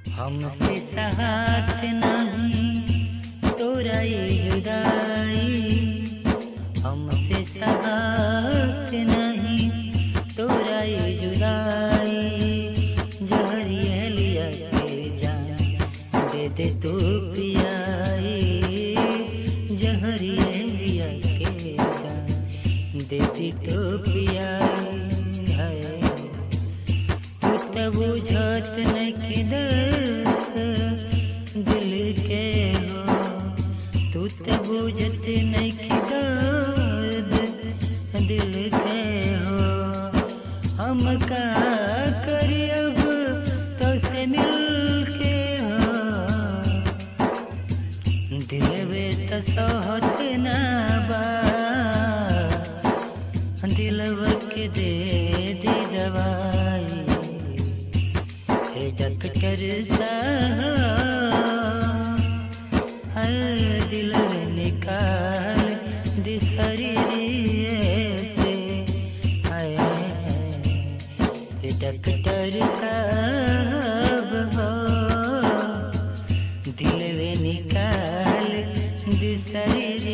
हमसे सहात नहीं तोरा ये जुदाई, हमसे सहात नहीं तोरा ये जुदाई। जहरिया लिया के जान दे दे तू पियाई, जहरिया लिया के जान दे दे तू पियाई। तू तो बुझत नहीं दिल के हो, तू तो बुझत नहीं दर्द दिल के हो। हम का करी अब तो से मिल के हो, दिलवे तो सोहत ना बा, दिलवा के दे दी दवाई। हे डॉक्टर साहब हर दिल निकाल दे शरीर से। हे डॉक्टर साहब हो दिल निकाल दे शरीर